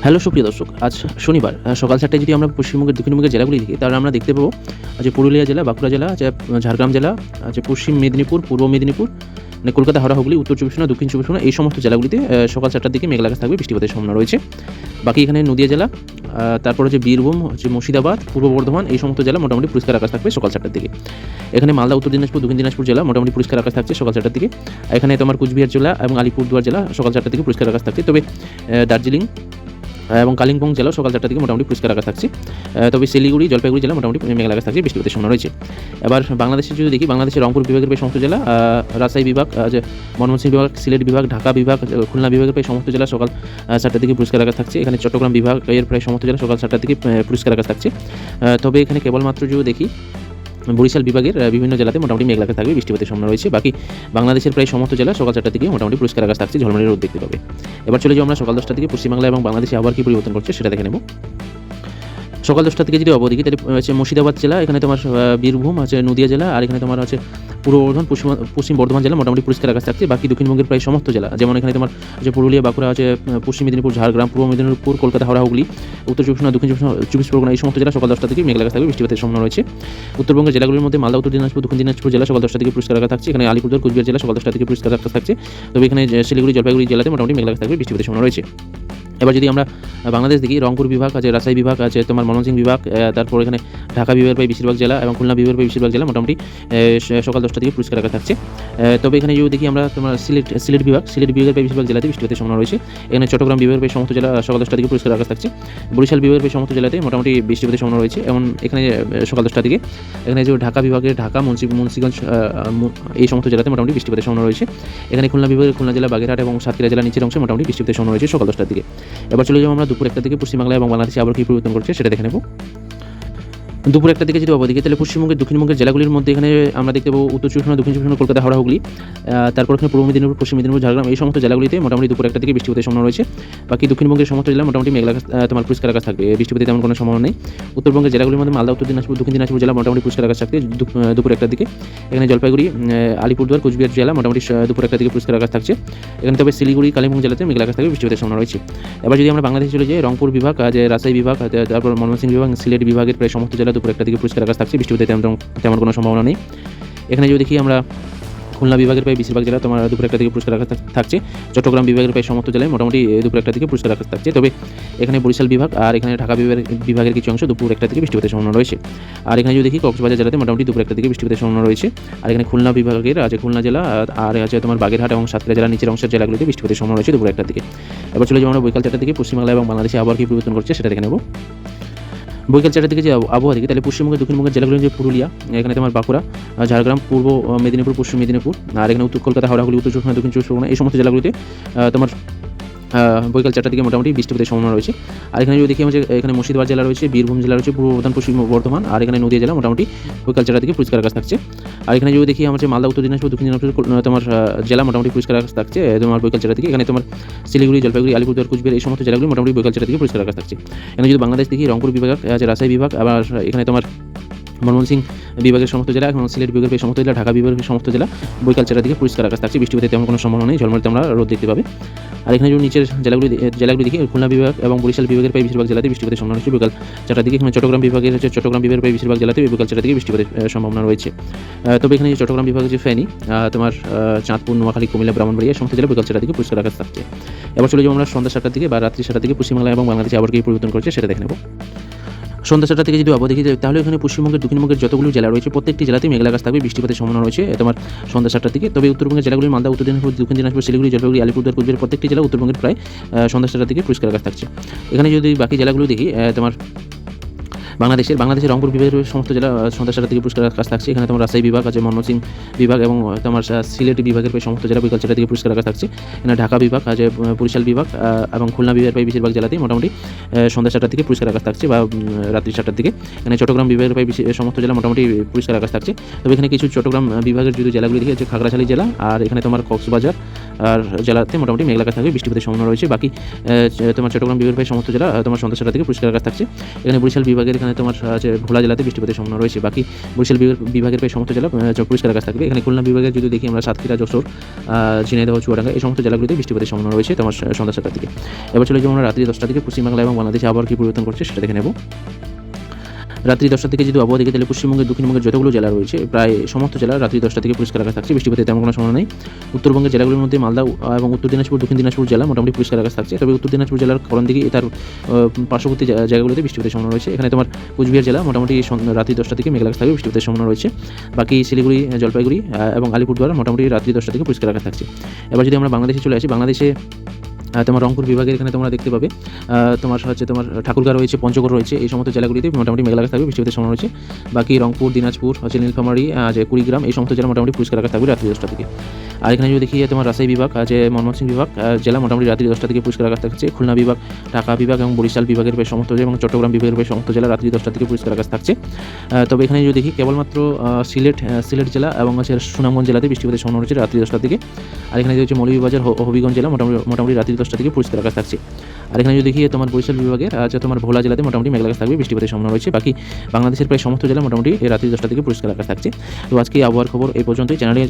Hello সুপ্রিয় দর্শক, আজ শনিবার সকাল 7টায় যদি আমরা পশ্চিমবঙ্গের দক্ষিণবঙ্গের জেলাগুলি দেখি, তাহলে আমরা দেখতে পাবো যে পুরুলিয়া জেলা, বাঁকুড়া জেলা, ঝাড়গ্রাম জেলা, পশ্চিম মেদিনীপুর, পূর্ব মেদিনীপুর, মানে কলকাতা, হাওড়া, হুগলি, উত্তর চব্বিশ পরগনা, দক্ষিণ চব্বিশ পরগনা, এই সমস্ত জেলাগুলিতে সকাল 7টার দিকে মেঘলা আকাশ থাকবে, বৃষ্টিপাতের সম্ভাবনা রয়েছে। বাকি এখানে নদিয়া জেলা, তারপর হচ্ছে বীরভূম, মুর্শিদাবাদ, পূর্ব বর্ধমান, এই সমস্ত জেলা মোটামুটি পরিষ্কার আকাশ থাকবে সকাল 7টার দিকে। এখানে মালদা, উত্তর দিনাজপুর, দক্ষিণ দিনাজপুর জেলা মোটামুটি পরিষ্কার আকাশ থাকছে সকাল 7টার দিকে। এখানে তোমার কুচবিহার জেলা এবং আলিপুরদুয়ার জেলা সকাল 7টার দিকে পরিষ্কার আকাশ থাকছে। তবে দার্জিলিং এবং কালিম্পং জেলাও সকাল 4টার দিকে মোটামুটি পরিষ্কার আকাশ থাকছে। তবে শিলিগুড়ি, জলপাইগুড়ি জেলা মোটামুটি মেঘলা আকাশ থাকছে, বৃষ্টিপাতের সম্ভাবনা রয়েছে। এবার বাংলাদেশে যদি দেখি, বাংলাদেশের রংপুর বিভাগের প্রায় সমস্ত জেলা, রাজশাহী বিভাগ, ময়মনসিংহ বিভাগ, সিলেট বিভাগ, ঢাকা বিভাগ, খুলনা বিভাগের প্রায় সমস্ত জেলা সকাল 7টার দিকে পরিষ্কার আকাশ থাকছে। এখানে চট্টগ্রাম বিভাগের প্রায় সমস্ত জেলা সকাল 7টার দিকে পরিষ্কার আকাশ থাকছে। তবে এখানে কেবলমাত্র যদি দেখি, বরিশাল বিভাগের বিভিন্ন জেলাতে মোটামুটি মেঘলা আকাশ থাকবে, বৃষ্টিপাতের সম্ভাবনা রয়েছে। বাকি বাংলাদেশের প্রায় সমস্ত জেলা সকাল 4টার দিকে মোটামুটি পরিষ্কার আকাশ থাকছে, ঝলমলে রোদ দেখতে পাবে। এবার চলে যাও আমরা সকাল 10টার দিকে পশ্চিমবাংলা এবং বাংলাদেশে আবহাওয়া কী পরিবর্তন করছে সেটা দেখে নেব। সকাল 10টার দিকে যদি অবদিকে, তাহলে হচ্ছে মুর্শিদাবাদ জেলা, এখানে তোমার বীরভূম আছে, নদিয়া জেলা, আর এখানে তোমার আছে পূর্ব বর্ধমান, পশ্চিম বর্ধমান জেলা মোটামুটি পরিষ্কার আকাশ থাকছে। বাকি দক্ষিণবঙ্গের প্রায় সমস্ত জেলা, যেমন এখানে তোমার যে পুরুলিয়া, বাঁকুড়া আছে, পশ্চিম মেদিনীপুর, ঝাড়গ্রাম, পূর্ব মেদিনীপুর, কলকাতা, হাওড়া, হুগলি, উত্তর চব্বিশ পরগনা, দক্ষিণ চব্বিশ পরগনা, এই সমস্ত জেলা সকাল 10টা থেকে মেঘলা আকাশ থাকবে, বৃষ্টিপাতের সম্ভাবনা রয়েছে। উত্তরবঙ্গের জেলাগুলির মধ্যে মালদা, উত্তর দিনাজপুর, দক্ষিণ দিনাজপুর জেলা সকাল 10টা থেকে পরিষ্কার আকাশ থাকছে। এখানে আলিপুরদুয়ার, কুচবিহার জেলা সকাল 10টা থেকে পরিষ্কার আকাশ থাকছে। তবে এখানে শিলিগুড়ি, জলপাইগুড়ি জেলাতে মোটামুটি মেঘলা আকাশ থাকবে, বৃষ্টিপাতের সম্ভাবনা রয়েছে। এবার যদি আমরা বাংলাদেশ দেখি, রংপুর বিভাগ আছে, রাজশাহী বিভাগ আছে, তোমার ময়মনসিংহ বিভাগ, তারপর এখানে ঢাকা বিভাগের প্রায় বেশিরভাগ জেলা এবং খুলনা বিভাগের প্রায় বেশিরভাগ জেলা মোটামুটি সকাল 10টা থেকে পরিষ্কার আকাশ থাকছে। তবে এখানে যদি দেখি আমরা তোমার সিলেট বিভাগের প্রায় বেশিরভাগ জেলাতে বৃষ্টিপাতের সম্ভাবনা রয়েছে। এখানে চট্টগ্রাম বিভাগের প্রায় সমস্ত জেলা সকাল 10টা থেকে পরিষ্কার আকাশ থাকছে। বরিশাল বিভাগের প্রায় সমস্ত জেলাতে মোটামুটি বৃষ্টিপাতের সম্ভাবনা রয়েছে। এবং এখানে সকাল 10টা থেকে এখানে যে ঢাকা বিভাগের ঢাকা, মুন্সিগঞ্জ, এই সমস্ত জেলাতে মোটামুটি বৃষ্টিপাতের সম্ভাবনা রয়েছে। এখানে খুলনা বিভাগের খুলনা জেলা, বাগেরহাট এবং সাতক্ষীরা জেলা নিচের অংশে মোটামুটি বৃষ্টিপাতের সম্ভাবনা রয়েছে সকাল 10টার দিকে। এবার চলে যাবো আমরা দুপুর 1টার দিকে পশ্চিমবাংলা এবং বাংলাদেশে আবার কী পরিবর্তন করছে সেটা দেখে নেব। দুপুর 1টার দিকে যদি অবদিকে, তাহলে পশ্চিমবঙ্গের দক্ষিণবঙ্গের জেলাগুলির মধ্যে এখানে আমরা দেখতে পাবো উত্তর চব্বিশ পরগনা, দক্ষিণ চব্বিশ পরগনা, কলকাতা, হাওড়া, হুগলি, তারপর এখানে পূর্ব মেদিনীপুর, পশ্চিম মেদিনীপুর, ঝাড়গ্রাম, এই সমস্ত জেলাগুলিতে মোটামুটি দুপুর 1টার দিকে বৃষ্টিপাতের সম্ভাবনা রয়েছে। বাকি দক্ষিণবঙ্গের সমস্ত জেলা মোটামুটি মেঘলা আকাশ, তোমার পরিষ্কার আকাশ থাকবে, বৃষ্টিপাতের তেমন কোনো সম্ভাবনা নেই। উত্তরবঙ্গের জেলাগুলির মধ্যে মালদা, উত্তর দিনাজপুর, দক্ষিণ দিনাজপুর জেলা মোটামুটি পরিষ্কার আকাশ থাকবে দুপুর 1টার দিকে। এখানে জলপাইগুড়ি, আলিপুরদুয়ার, কুচবিহার জেলা মোটামুটি দুপুর 1টার দিকে পরিষ্কার আকাশ থাকছে। এখানে তবে শিলিগুড়ি, কালিম্পং জেলাতে মেঘলা আকাশ থাকবে, বৃষ্টিপাতের সম্ভাবনা রয়েছে। এবার যদি আমরা বাংলাদেশে চলে যাই, রংপুর বিভাগ, রাজশাহী বিভাগ, তারপর ময়মনসিংহ বিভাগ, সিলেট বিভাগের প্রায় সমস্ত জেলা দুপুর 1টার দিকে পরিষ্কার আকাশ থাকছে, বৃষ্টিপাতের তেমন কোনো সম্ভাবনা নেই। এখানে যদি দেখি আমরা খুলনা বিভাগের প্রায় বেশিরভাগ জেলা তোমার দুপুর 1টার দিকে পরিষ্কার আকাশ থাকছে। চট্টগ্রাম বিভাগের প্রায় সমস্ত জেলায় মোটামুটি দুপুর 1টার দিকে পরিষ্কার আকাশ থাকছে। তবে এখানে বরিশাল বিভাগ আর এখানে ঢাকা বিভাগের কিছু অংশ দুপুর 1টার দিকে বৃষ্টিপাতের সম্ভাবনা রয়েছে। আর এখানে যদি দেখি কক্সবাজার জেলাতে মোটামুটি দুপুর 1টার দিকে বৃষ্টিপাতের সম্ভাবনা রয়েছে। আর এখানে খুলনা বিভাগের আছে, খুলনা জেলা আর আছে তোমার বাগেরহাট এবং সাতক্ষীরা জেলা নিচের অংশের জেলাগুলিতে বৃষ্টিপাতের সম্ভাবনা রয়েছে দুপুর 1টার দিকে। এবার চলে যাবো আমরা বিকাল 4টার দিকে পশ্চিমবাংলা এবং বাংলাদেশে আবার কী পরিবর্তন করছে সেটা দেখে নেব। বিকেল 4টার দিকে যে আবহাওয়া দিকে, তাহলে পশ্চিমবঙ্গের দক্ষিণবঙ্গের জেলাগুলো যে পুরুলিয়া, এখানে তোমার বাঁকুড়া, ঝাড়গ্রাম, পূর্ব মেদিনীপুর, পশ্চিম মেদিনীপুর, আর এখানে উত্তর কলকাতা, হাওড়া, হুগলি, উত্তর চব্বিশ পরগনা, দক্ষিণ চব্বিশ পরগনা, এই সমস্ত জেলাগুলিতে তোমার বিকেল 4টার দিকে মোটামুটি বৃষ্টিপাতের সম্ভাবনা রয়েছে। আর এখানে যদি দেখি আমরা, এখানে মুর্শিদাবাদ জেলা রয়েছে, বীরভূম জেলা রয়েছে, পূর্ব বর্ধমান, পশ্চিম বর্ধমান, আর এখানে নদিয়া জেলা মোটামুটি বিকেল 4টার দিকে পরিষ্কার আকাশ থাকছে। আর এখানে যদি দেখি আমরা মালদা, উত্তর দিনাজপুর, দক্ষিণ দিনাজপুর তোমার জেলা মোটামুটি পরিষ্কার আকাশ থাকছে তোমার বিকেল 4টার দিকে। এখানে তোমার শিলিগুড়ি, জলপাইগুড়ি, আলিপুরদুয়ার, কুচবিহার, এই সমস্ত জেলাগুলি মোটামুটি বিকেল 4টার দিকে পরিষ্কার আকাশ থাকছে। এখানে যদি বাংলাদেশ দেখি, রংপুর বিভাগ আছে, রাজশাহী বিভাগ, আবার এখানে তোমার ময়মনসিংহ বিভাগের সমস্ত জেলা এবং সিলেট বিভাগের সমস্ত জেলা, ঢাকা বিভাগের সমস্ত জেলা বিকেল 4টার দিকে পরিষ্কার আকাশ থাকছে, বৃষ্টিপাতের তেমন কোনো সম্ভাবনা নেই, ঝলমলে তোমরা রোদ দেখতে পাবে। আর এখানে যদি নিচের জেলাগুলি দেখি, খুলনা বিভাগ এবং বরিশাল বিভাগের প্রায় বেশিরভাগ জেলাতে বৃষ্টিপাতের সম্ভাবনা রয়েছে বিকেল 4টার দিকে। এখানে চট্টগ্রাম বিভাগের প্রায় বেশিরভাগ জেলাতে বিকেল 4টার দিকে বৃষ্টিপাতের সম্ভাবনা রয়েছে। তবে এখানে চট্টগ্রাম বিভাগের যে ফেনী, তোমার চাঁদপুর, নোয়াখালী, কুমিল্লা, ব্রাহ্মণবাড়িয়া, সমস্ত জেলা বিকেল 4টার দিকে পরিষ্কার আকাশ থাকছে। এবার চলে যাবো আমরা সন্ধ্যা 7টার দিকে বা রাত্রি 7টার দিকে পশ্চিমবাংলা এবং বাংলাদেশে আবার কী পরিবর্তন করছে সেটা দেখে নেব। সন্ধ্যা 7টা থেকে যদি আবহাওয়া দেখি, তাহলে এখানে পশ্চিমবঙ্গের দক্ষিণবঙ্গের যতগুলো জেলা রয়েছে প্রত্যেকটি জেলাতেই মেঘলা আকাশ থাকবে, বৃষ্টিপাতের সম্ভাবনা রয়েছে তোমার সন্ধ্যা 7টার দিকে। তবে উত্তরবঙ্গের জেলাগুলি মালদা, উত্তর দিনাজপুর, দক্ষিণ দিনাজপুর, শিলিগুড়ি, জলপাইগুড়ি, আলিপুরদুয়ার, কুচবিহার প্রত্যেকটি জেলা উত্তরবঙ্গের প্রায় সন্ধ্যা 7টার দিকে পরিষ্কার আকাশ থাকছে। এখানে যদি বাকি জেলাগুলো দেখি, তোমার বাংলাদেশের রংপুর বিভাগের সমস্ত জেলা সন্ধ্যা 7টার দিকে পরিষ্কার আকাশ থাকছে। এখানে তোমার রাজশাহী বিভাগ আছে, ময়মনসিংহ বিভাগ এবং তোমার সিলেট বিভাগের প্রায় সমস্ত জেলা বিকেল 4টার দিকে পরিষ্কার আকাশ থাকছে। এখানে ঢাকা বিভাগ আছে, বরিশাল বিভাগ এবং খুলনা বিভাগের প্রায় বেশিরভাগ জেলাতেই মোটামুটি সন্ধ্যা 7টার দিকে পরিষ্কার আকাশ থাকছে বা রাত্রি 7টার দিকে। এখানে চট্টগ্রাম বিভাগের প্রায় সমস্ত জেলা মোটামুটি পরিষ্কার আকাশ থাকছে। তবে এখানে কিছু চট্টগ্রাম বিভাগের যদি জেলাগুলি দেখি, হচ্ছে খাগড়াছড়ি জেলা, আর এখানে তোমার কক্সবাজার, আর জেলাতে মোটামুটি মেঘলা আকাশ থাকবে, বৃষ্টিপাতের সম্ভাবনা রয়েছে। বাকি তোমার চট্টগ্রাম বিভাগের প্রায় সমস্ত জেলা তোমার সন্ধ্যা 7টা থেকে পরিষ্কার আকাশ থাকছে। এখানে বরিশাল বিভাগের এখানে তোমার ভোলা জেলাতে বৃষ্টিপাতের সম্ভাবনা রয়েছে। বাকি বরিশাল বিভাগের প্রায় সমস্ত জেলা পরিষ্কার আকাশ থাকবে। এখানে খুলনা বিভাগের যদি দেখি আমরা সাতক্ষীরা, যশোর, ঝিনাইদহ, চুয়াডাঙ্গা এই সমস্ত জেলাগুলিতে বৃষ্টিপাতের সম্ভাবনা রয়েছে তোমার সন্ধ্যা 7টার দিকে। এবার চলে যাবো আমরা রাত্রি 10টা থেকে পশ্চিমবাংলা এবং বাংলাদেশে আবহাওয়া কী পরিবর্তন করছে সেটা দেখে নেব। রাত্রি 10টা থেকে যদি আবহাওয়া দেখি তাহলে পশ্চিমবঙ্গের দক্ষিণবঙ্গের যতগুলো জেলা রয়েছে প্রায় সমস্ত জেলা রাত্রি 10টা থেকে পরিষ্কার আকাশ থাকছে, বৃষ্টিপাতের তেমন কোনো সম্ভাবনা নেই। উত্তরবঙ্গের জেলাগুলির মধ্যে মালদা এবং উত্তর দিনাজপুর, দক্ষিণ দিনাজপুর জেলা মোটামুটি পরিষ্কার আকাশ থাকছে। তবে উত্তর দিনাজপুর জেলার করণ দিকে তার পার্শ্ববর্তী জায়গাগুলোতে বৃষ্টিপাতের সম্ভাবনা রয়েছে। এখানে তোমার কুচবিহার জেলা মোটামুটি রাত্রি 10টা থেকে মেঘলা আকাশ থাকবে, বৃষ্টিপাতের সম্ভাবনা রয়েছে। বাকি শিলিগুড়ি, জলপাইগুড়ি এবং আলিপুরদুয়ার মোটামুটি রাত্রি 10টা থেকে পরিষ্কার আকাশ থাকছে। এবার যদি আমরা বাংলাদেশে চলে আসি, বাংলাদেশে তোমার রংপুর বিভাগের এখানে তোমরা দেখতে পাবে তোমার ঠাকুরগাঁ রয়েছে, পঞ্চগড় রয়েছে, এই সমস্ত জেলাগুলিতে মোটামুটি মেঘলা আকাশ থাকবে, বৃষ্টিপাতের সম্ভাবনা রয়েছে। বাকি রংপুর, দিনাজপুর, নীলফামারী, কুড়িগ্রাম এই সমস্ত জেলা মোটামুটি পরিষ্কার আকাশ থাকবে রাত্রি 10টা থেকে। আর এখানে যদি দেখি তোমার রাজশাহী বিভাগ, ময়মনসিংহ বিভাগ জেলা মোটামুটি রাত্রি 10টা থেকে পরিষ্কার আকাশ থাকছে। খুলনা বিভাগ, ঢাকা বিভাগ এবং বরিশাল বিভাগের প্রায় সমস্ত জেলা এবং চট্টগ্রাম বিভাগের প্রায় সমস্ত জেলা রাত্রি 10টা থেকে পরিষ্কার আকাশ থাকছে। তবে এখানে যদি দেখি কেবলমাত্র সিলেট জেলা এবং সুনামগঞ্জ জেলাতে বৃষ্টিপাতের সম্ভাবনা রয়েছে রাত্রি 10টা থেকে। আর এখানে হচ্ছে মৌলভীবাজার, হবিগঞ্জ জেলা মোটামুটি রাত্রি 10টা থেকে পরিষ্কার আকাশ থাকছে। আর এখানে যদি দেখি তোমার বরিশাল বিভাগের তোমার ভোলা জেলাতে মোটামুটি মেঘলা আকাশ থাকবে, বৃষ্টিপাতের সম্ভাবনা রয়েছে। বাকি বাংলাদেশের প্রায় সমস্ত জেলা মোটামুটি রাত্রি 10টা থেকে পরিষ্কার আকাশ থাকছে। তো আজকে আবহাওয়ার খবর এই পর্যন্তই। চ্যানেলে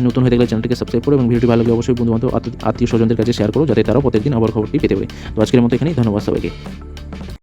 নতুন হয়ে থাকলে চ্যানেলটিকে সাবস্ক্রাইব করো এবং ভিডিওটি ভালো লাগলে অবশ্যই বন্ধুবান্ধব, আত্মীয় স্বজনদের কাছে শেয়ার করো যাতে তারাও প্রত্যেকদিন আবহাওয়ার খবরটি পেতে পারে। তো আজকের মতো এখানেই, ধন্যবাদ সবাইকে।